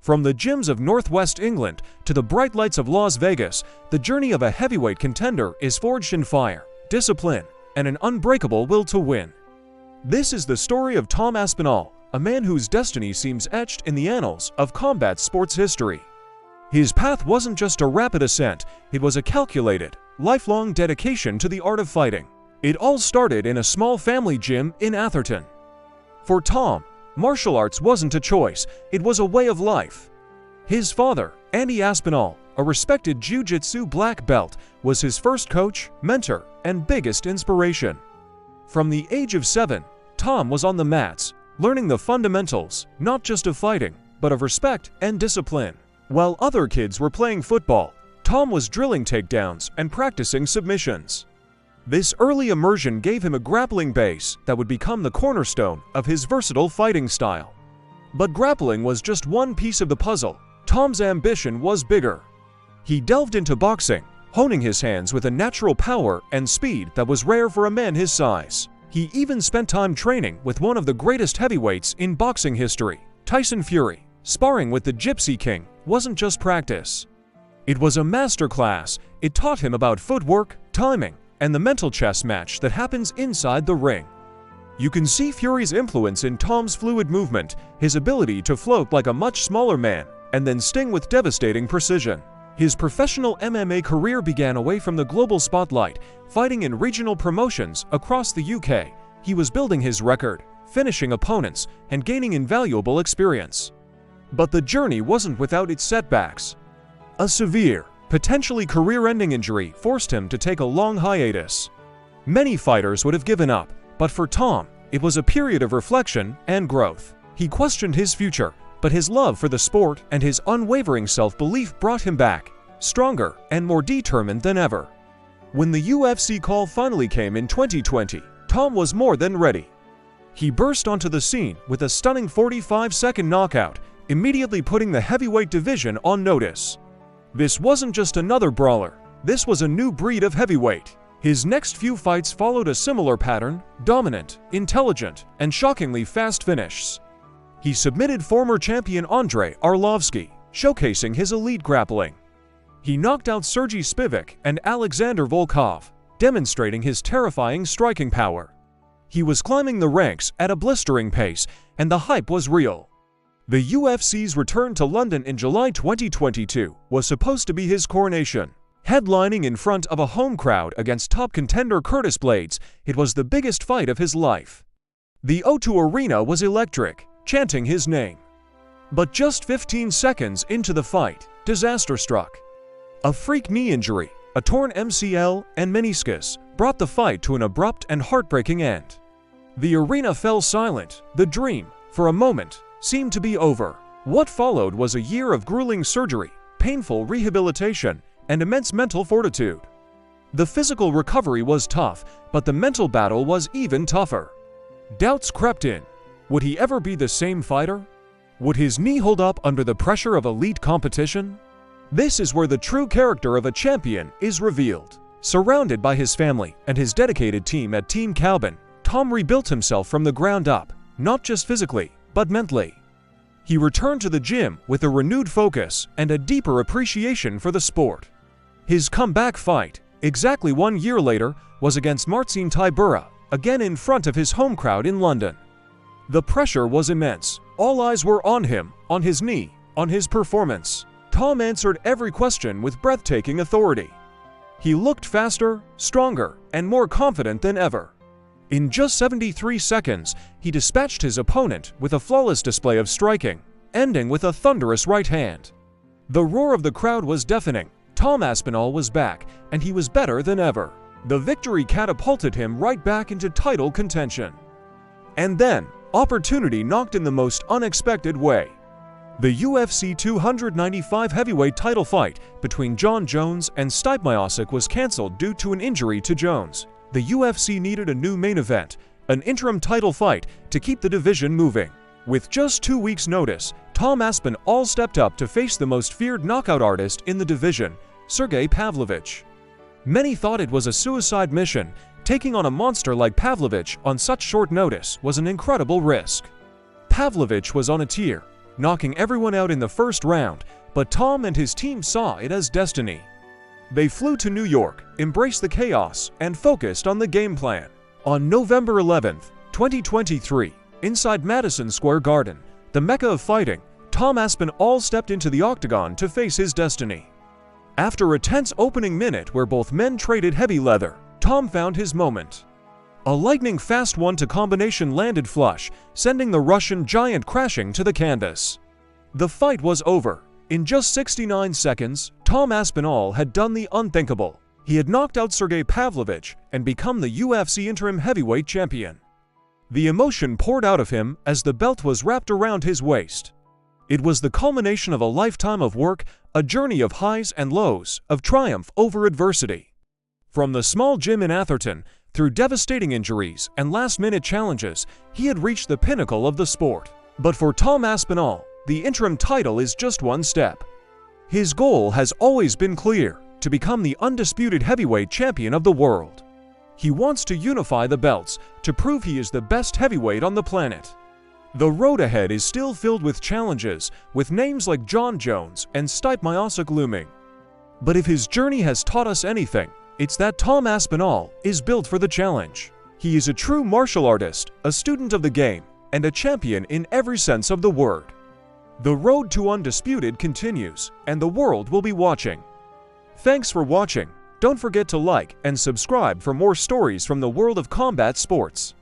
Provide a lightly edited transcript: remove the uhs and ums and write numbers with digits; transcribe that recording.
From the gyms of Northwest England to the bright lights of Las Vegas, the journey of a heavyweight contender is forged in fire, discipline, and an unbreakable will to win. This is the story of Tom Aspinall, a man whose destiny seems etched in the annals of combat sports history. His path wasn't just a rapid ascent, it was a calculated, lifelong dedication to the art of fighting. It all started in a small family gym in Atherton. For Tom, martial arts wasn't a choice, it was a way of life. His father, Andy Aspinall, a respected jiu-jitsu black belt, was his first coach, mentor, and biggest inspiration. From the age of 7, Tom was on the mats, learning the fundamentals, not just of fighting, but of respect and discipline. While other kids were playing football, Tom was drilling takedowns and practicing submissions. This early immersion gave him a grappling base that would become the cornerstone of his versatile fighting style. But grappling was just one piece of the puzzle. Tom's ambition was bigger. He delved into boxing, honing his hands with a natural power and speed that was rare for a man his size. He even spent time training with one of the greatest heavyweights in boxing history, Tyson Fury. Sparring with the Gypsy King wasn't just practice. It was a masterclass. It taught him about footwork, timing, and the mental chess match that happens inside the ring. You can see Fury's influence in Tom's fluid movement, his ability to float like a much smaller man, and then sting with devastating precision. His professional MMA career began away from the global spotlight, fighting in regional promotions across the UK. He was building his record, finishing opponents, and gaining invaluable experience. But the journey wasn't without its setbacks. A severe, potentially career-ending injury forced him to take a long hiatus. Many fighters would have given up, but for Tom, it was a period of reflection and growth. He questioned his future, but his love for the sport and his unwavering self-belief brought him back, stronger and more determined than ever. When the UFC call finally came in 2020, Tom was more than ready. He burst onto the scene with a stunning 45-second knockout, immediately putting the heavyweight division on notice. This wasn't just another brawler, this was a new breed of heavyweight. His next few fights followed a similar pattern: dominant, intelligent, and shockingly fast finishes. He submitted former champion Andrei Arlovski, showcasing his elite grappling. He knocked out Sergey Spivak and Alexander Volkov, demonstrating his terrifying striking power. He was climbing the ranks at a blistering pace, and the hype was real. The UFC's return to London in July 2022 was supposed to be his coronation. Headlining in front of a home crowd against top contender Curtis Blades, it was the biggest fight of his life. The O2 Arena was electric, chanting his name. But just 15 seconds into the fight, disaster struck. A freak knee injury, a torn MCL and meniscus, brought the fight to an abrupt and heartbreaking end. The arena fell silent. The dream, for a moment, seemed to be over. What followed was a year of grueling surgery, painful rehabilitation, and immense mental fortitude. The physical recovery was tough, but the mental battle was even tougher. Doubts crept in. Would he ever be the same fighter? Would his knee hold up under the pressure of elite competition? This is where the true character of a champion is revealed. Surrounded by his family and his dedicated team at Team Calvin, Tom rebuilt himself from the ground up, not just physically, but mentally. He returned to the gym with a renewed focus and a deeper appreciation for the sport. His comeback fight, exactly 1 year later, was against Marcin Tybura, again in front of his home crowd in London. The pressure was immense. All eyes were on him, on his knee, on his performance. Tom answered every question with breathtaking authority. He looked faster, stronger, and more confident than ever. In just 73 seconds, he dispatched his opponent with a flawless display of striking, ending with a thunderous right hand. The roar of the crowd was deafening. Tom Aspinall was back, and he was better than ever. The victory catapulted him right back into title contention. And then, opportunity knocked in the most unexpected way. The UFC 295 heavyweight title fight between Jon Jones and Stipe Miocic was cancelled due to an injury to Jones. The UFC needed a new main event, an interim title fight, to keep the division moving. With just 2 weeks' notice, Tom Aspinall stepped up to face the most feared knockout artist in the division, Sergey Pavlovich. Many thought it was a suicide mission. Taking on a monster like Pavlovich on such short notice was an incredible risk. Pavlovich was on a tear, knocking everyone out in the first round, but Tom and his team saw it as destiny. They flew to New York, embraced the chaos, and focused on the game plan. On November 11, 2023, inside Madison Square Garden, the mecca of fighting, Tom Aspinall stepped into the octagon to face his destiny. After a tense opening minute where both men traded heavy leather, Tom found his moment. A lightning-fast one-two combination landed flush, sending the Russian giant crashing to the canvas. The fight was over. In just 69 seconds, Tom Aspinall had done the unthinkable. He had knocked out Sergey Pavlovich and become the UFC interim heavyweight champion. The emotion poured out of him as the belt was wrapped around his waist. It was the culmination of a lifetime of work, a journey of highs and lows, of triumph over adversity. From the small gym in Atherton, through devastating injuries and last-minute challenges, he had reached the pinnacle of the sport. But for Tom Aspinall, the interim title is just one step. His goal has always been clear: to become the undisputed heavyweight champion of the world. He wants to unify the belts, to prove he is the best heavyweight on the planet. The road ahead is still filled with challenges, with names like John Jones and Stipe Miocic looming. But if his journey has taught us anything, it's that Tom Aspinall is built for the challenge. He is a true martial artist, a student of the game, and a champion in every sense of the word. The road to Undisputed continues, and the world will be watching. Thanks for watching. Don't forget to like and subscribe for more stories from the world of combat sports.